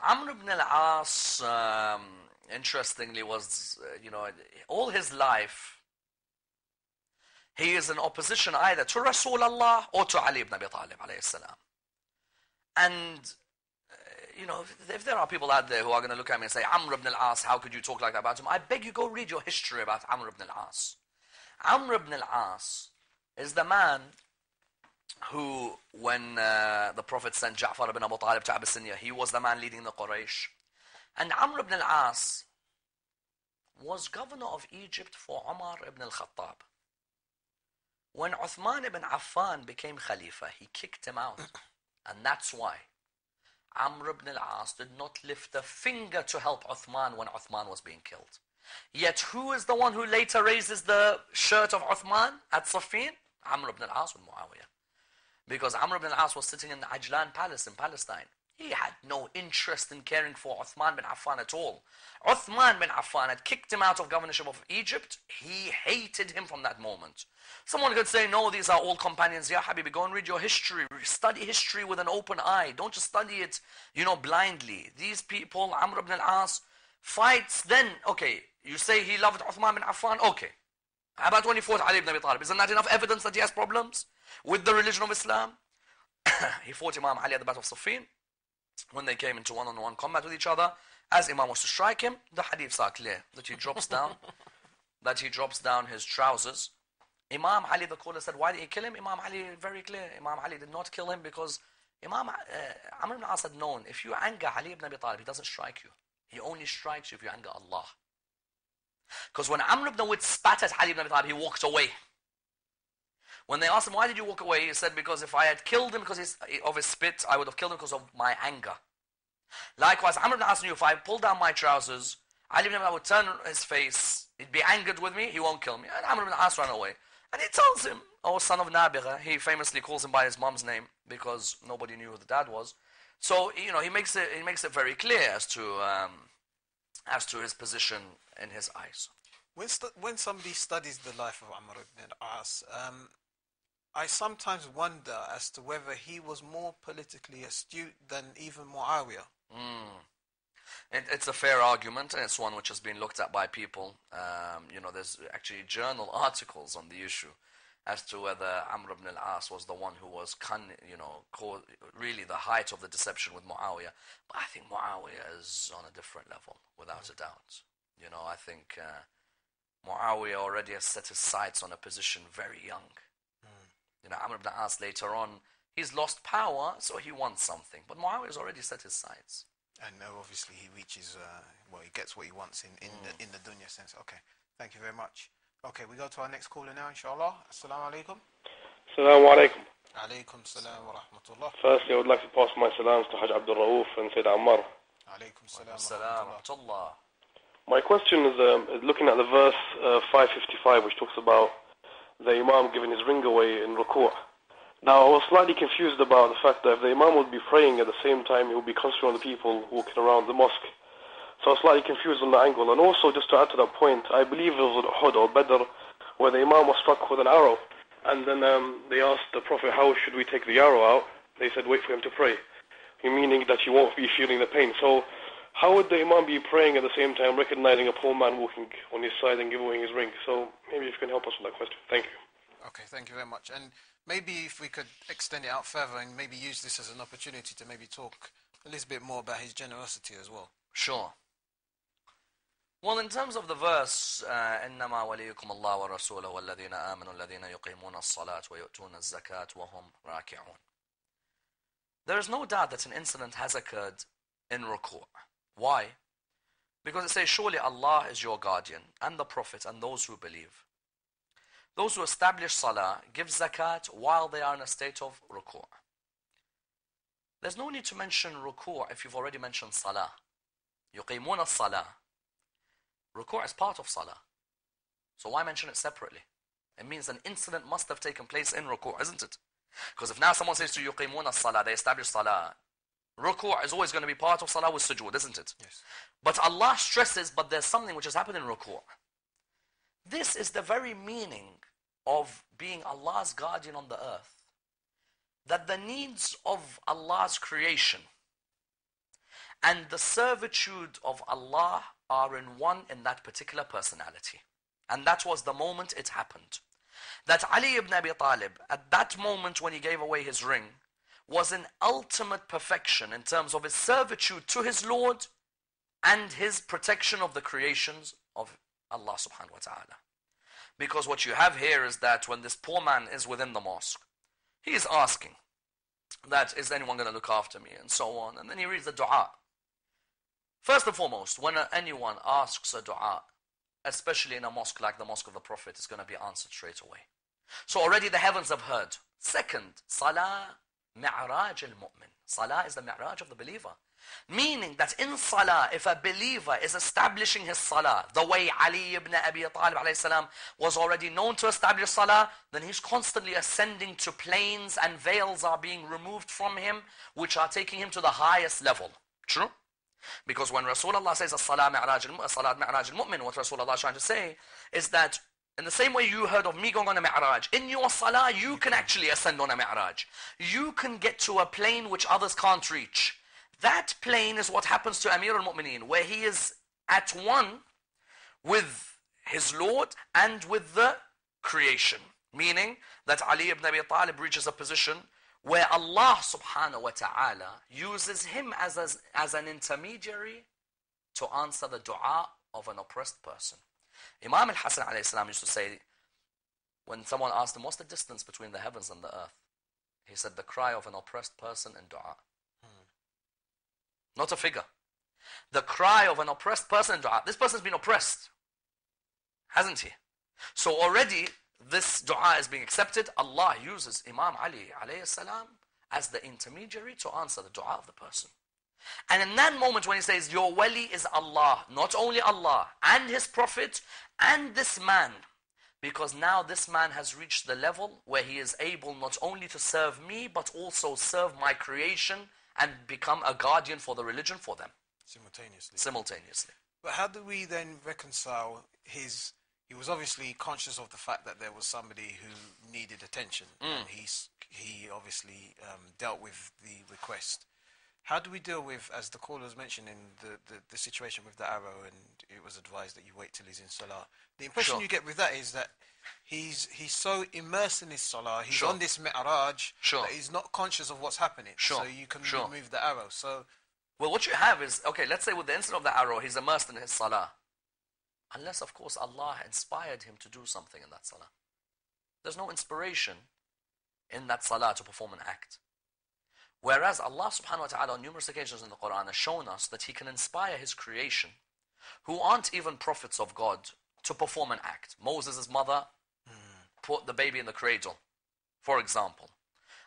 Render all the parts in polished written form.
Amr ibn al-As, interestingly, was, all his life, he is in opposition either to Rasulullah or to Ali ibn Abi Talib alayhi salam. And, if there are people out there who are going to look at me and say, Amr ibn al-As, how could you talk like that about him? I beg you, go read your history about Amr ibn al-As. Amr ibn al-As is the man who, when the Prophet sent Ja'far ibn Abu Talib to Abyssinia, he was the man leading the Quraysh. And Amr ibn al-As was governor of Egypt for Umar ibn al-Khattab. When Uthman ibn Affan became Khalifa, he kicked him out. And that's why Amr ibn al-As did not lift a finger to help Uthman when Uthman was being killed. Yet who is the one who later raises the shirt of Uthman at Siffin? Amr ibn al-As with Muawiyah. Because Amr ibn al-As was sitting in the Ajlan palace in Palestine. He had no interest in caring for Uthman bin Affan at all. Uthman bin Affan had kicked him out of governorship of Egypt. He hated him from that moment. Someone could say, no, these are all companions. Ya Habibi, go and read your history. Study history with an open eye. Don't just study it, blindly. These people, Amr ibn al-As, fights then. Okay, you say he loved Uthman bin Affan. Okay. How about when he fought Ali ibn Abi Talib? Isn't that enough evidence that he has problems with the religion of Islam? He fought Imam Ali at the Battle of Siffin. When they came into one-on-one combat with each other, as Imam was to strike him, the hadiths are clear that he drops down, his trousers. Imam Ali, the caller, said, why did he kill him? Imam Ali, very clear. Imam Ali did not kill him because Amr ibn al-As had known, if you anger Ali ibn Abi Talib, he doesn't strike you. He only strikes you if you anger Allah. Because when Amr ibn Awid spat at Ali ibn Abi Talib, he walked away. When they asked him, why did you walk away? He said, because if I had killed him because of his spit, I would have killed him because of my anger. Likewise, Amr ibn As knew if I pulled down my trousers, Ali ibn Abi would turn his face, he'd be angered with me, he won't kill me. And Amr ibn As ran away. And he tells him, oh, son of Nabigha, he famously calls him by his mom's name because nobody knew who the dad was. So, he makes it very clear as to his position in his eyes. When somebody studies the life of Ammar ibn al-As, I sometimes wonder as to whether he was more politically astute than even Muawiyah. It's a fair argument, and it's one which has been looked at by people. There's actually journal articles on the issue as to whether Amr ibn al-As was the one who was, really the height of the deception with Muawiyah. But I think Muawiyah is on a different level, without a doubt. I think Muawiyah already has set his sights on a position very young. Amr ibn al-As later on, he's lost power, so he wants something. But Muawiyah has already set his sights. And obviously he reaches, he gets what he wants in the dunya sense. Okay, thank you very much. Okay, we go to our next caller now, inshallah. Assalamu alaikum. Assalamu alaikum. Alaikum salam wa rahmatullah. Firstly, I would like to pass my salams to Hajj Abdul Rauf and Sayyid Ammar. Alaikum salam wa rahmatullah. My question is looking at the verse 555, which talks about the Imam giving his ring away in ruku'. Now, I was slightly confused about the fact that if the Imam would be praying at the same time, he would be concentrating on the people walking around the mosque. So I was slightly confused on the angle. And also, just to add to that point, I believe it was at Uhud or Badr, where the Imam was struck with an arrow. And then they asked the Prophet, how should we take the arrow out? They said, wait for him to pray. Meaning that you won't be feeling the pain. So how would the Imam be praying at the same time, recognizing a poor man walking on his side and giving away his ring? So maybe if you can help us with that question. Thank you. Okay, thank you very much. And maybe if we could extend it out further and maybe use this as an opportunity to maybe talk a little bit more about his generosity as well. Sure. Well, in terms of the verse, إِنَّمَا وَلِيُّكُمُ اللَّهُ وَرَسُولُهُ وَالَّذِينَ آمَنُوا الَّذِينَ يُقِيمُونَ الصَّلَاةَ وَيُؤْتُونَ الزَّكَاةَ وَهُمْ رَاكِعُونَ. There is no doubt that an incident has occurred in ruku'. Why? Because it says, surely Allah is your guardian, and the Prophet, and those who believe. Those who establish salah give zakat while they are in a state of ruku'. There's no need to mention ruku' if you've already mentioned salah. يُقِيمُونَ الصَّلَاةَ. Ruku' is part of salah. So why mention it separately? It means an incident must have taken place in ruku', isn't it? Because if now someone says to you, يُقِيمُونَ الصَّلَاةَ, they establish salah. Ruku' is always going to be part of salah with sujood, isn't it? Yes. But Allah stresses, but there's something which has happened in ruku'. This is the very meaning of being Allah's guardian on the earth. That the needs of Allah's creation and the servitude of Allah are in one in that particular personality. And that was the moment it happened. That Ali ibn Abi Talib, at that moment when he gave away his ring, was in ultimate perfection in terms of his servitude to his Lord and his protection of the creations of Allah subhanahu wa ta'ala. Because what you have here is that when this poor man is within the mosque, he is asking that, is anyone going to look after me, and so on. And then he reads the dua. First and foremost, when anyone asks a dua, especially in a mosque like the Mosque of the Prophet, it's going to be answered straight away. So already the heavens have heard. Second, Salah Mi'raj al-Mu'min. Salah is the Mi'raj of the believer. Meaning that in Salah, if a believer is establishing his Salah, the way Ali ibn Abi Talib alayhi salam was already known to establish Salah, then he's constantly ascending to planes and veils are being removed from him, which are taking him to the highest level. True? Because when Rasulullah says Salah Mi'raj al-Mu'min, what Rasulullah is trying to say is that in the same way you heard of me going on a Mi'raj, in your Salah you can actually ascend on a Mi'raj. You can get to a plane which others can't reach. That plane is what happens to Amir al-Mu'mineen, where he is at one with his Lord and with the creation. Meaning that Ali ibn Abi Talib reaches a position where Allah subhanahu wa ta'ala uses him as an intermediary to answer the dua of an oppressed person. Imam al-Hasan alayhi salam used to say, when someone asked him, what's the distance between the heavens and the earth? He said, the cry of an oppressed person in dua. Not a figure. The cry of an oppressed person in dua. This person's been oppressed, hasn't he? So already this dua is being accepted. Allah uses Imam Ali alayhi salam as the intermediary to answer the dua of the person. And in that moment when he says, your wali is Allah, not only Allah and his Prophet and this man, because now this man has reached the level where he is able not only to serve me, but also serve my creation and become a guardian for the religion for them. Simultaneously. But how do we then reconcile his... He was obviously conscious of the fact that there was somebody who needed attention. And he obviously dealt with the request. How do we deal with, as the caller was mentioning, the situation with the arrow, and it was advised that you wait till he's in Salah? The impression you get with that is that he's so immersed in his Salah, he's on this Mi'raj, that he's not conscious of what's happening. So you can remove the arrow. So, well, what you have is, okay, let's say with the incident of the arrow, he's immersed in his Salah. Unless, of course, Allah inspired him to do something in that Salah. There's no inspiration in that Salah to perform an act. Whereas Allah subhanahu wa ta'ala on numerous occasions in the Quran has shown us that He can inspire His creation, who aren't even prophets of God, to perform an act. Moses' mother put the baby in the cradle, for example.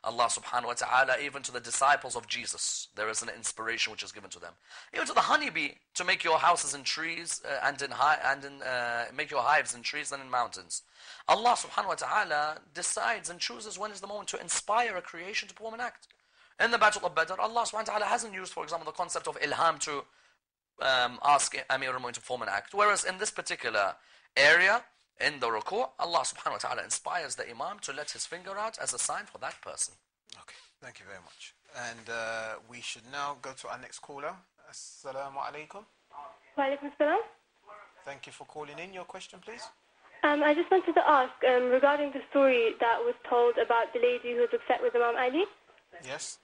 Allah subhanahu wa ta'ala, even to the disciples of Jesus, there is an inspiration which is given to them. Even to the honeybee, to make your houses in trees make your hives in trees and in mountains. Allah subhanahu wa ta'ala decides and chooses when is the moment to inspire a creation to perform an act. In the Battle of Badr, Allah subhanahu wa ta'ala hasn't used, for example, the concept of ilham to ask Amir al-Mu'minin to perform an act. Whereas in this particular area, in the ruku', Allah subhanahu wa ta'ala inspires the Imam to let his finger out as a sign for that person. Okay, thank you very much. And we should now go to our next caller. Assalamu alaikum. Wa alaikum salam. Thank you for calling in. Your question, please. I just wanted to ask, regarding the story that was told about the lady who was upset with Imam Ali. Yes.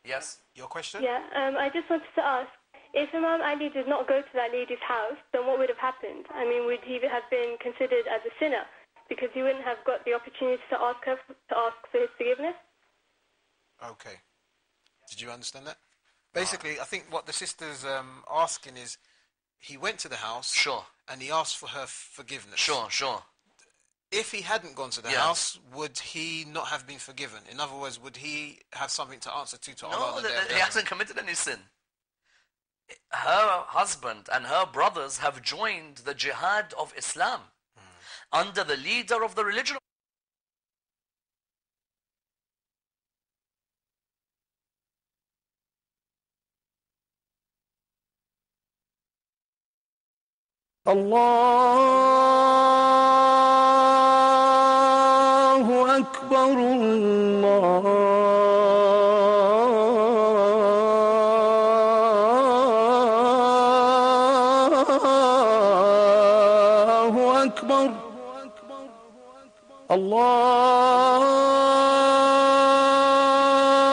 Yes. Your question? Yeah, I just wanted to ask, if Imam Ali did not go to that lady's house, then what would have happened? I mean, would he have been considered as a sinner? Because he wouldn't have got the opportunity to ask for his forgiveness? Okay. Did you understand that? Basically, I think what the sister's asking is, he went to the house and he asked for her forgiveness. Sure. If he hadn't gone to the house, would he not have been forgiven? In other words, would he have something to answer to Allah? No, he hasn't committed any sin. Her husband and her brothers have joined the jihad of Islam under the leader of the religion. الله أكبر الله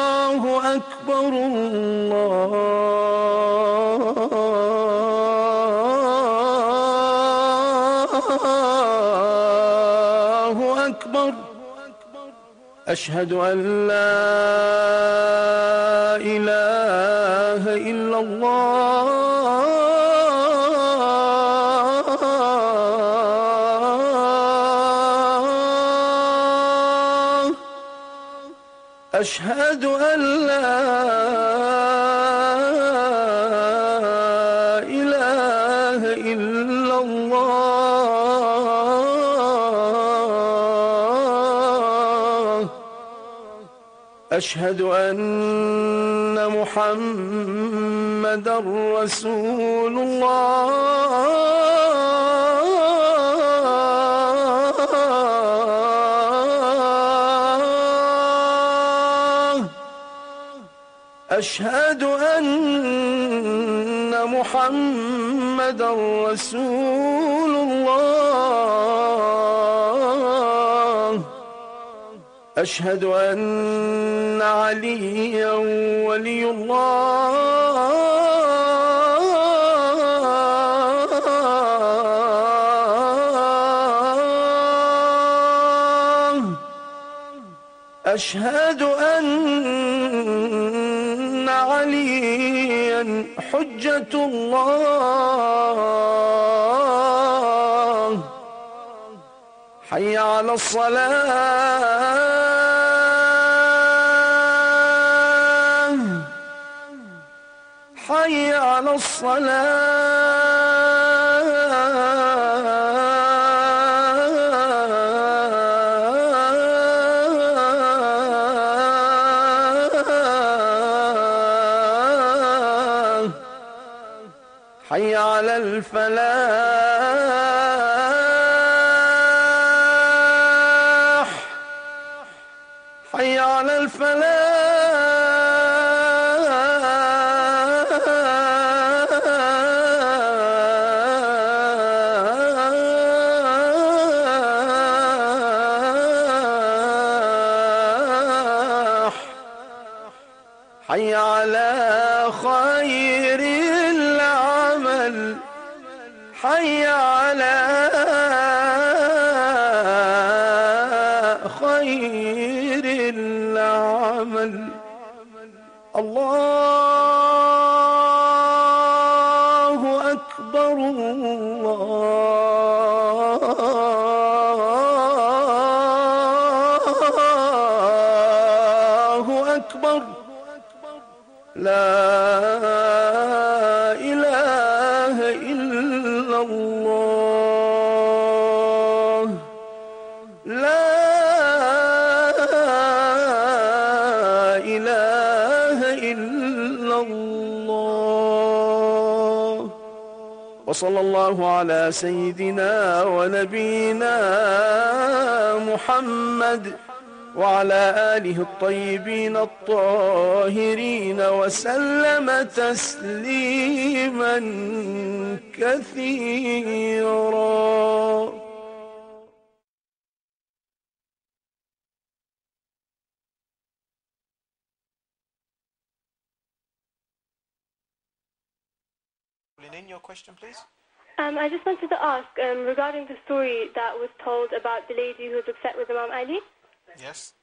الله أكبر الله أكبر أشهد أن لا إله إلا الله أشهد أن لا إله إلا الله أشهد أن محمدا رسول الله أشهد أن محمدا رسول الله أشهد أن عليا ولي الله أشهد أن عليا حجة الله حي على الصلاة حي على الصلاة حي على الفلاح حي على الفلاح حي على خير العمل حي على خير العمل الله أكبر الله أكبر لا إله إلا الله لا إله إلا الله وصلى الله على سيدنا ونبينا محمد وعلى آله الطيبين الطاهرين وسلم تسليما كثيرا. In your question, please. I just wanted to ask regarding the story that was told about the lady who was upset with Imam Ali. Yes.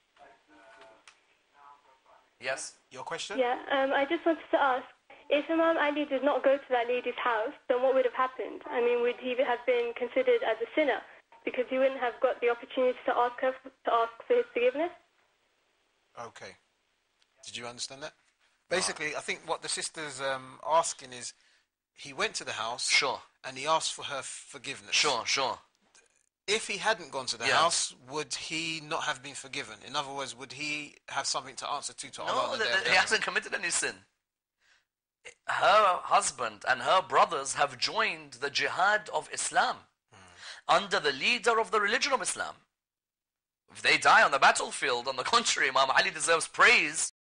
Yes. Your question? Yeah, I just wanted to ask, if Imam Ali did not go to that lady's house, then what would have happened? I mean, would he have been considered as a sinner because he wouldn't have got the opportunity to ask for his forgiveness? Okay. Did you understand that? Basically, I think what the sister's asking is, he went to the house, Sure. and he asked for her forgiveness. Sure, sure. If he hadn't gone to the house, would he not have been forgiven? In other words, would he have something to answer to Allah? No, he hasn't committed any sin. Her husband and her brothers have joined the jihad of Islam under the leader of the religion of Islam. If they die on the battlefield, on the contrary, Imam Ali deserves praise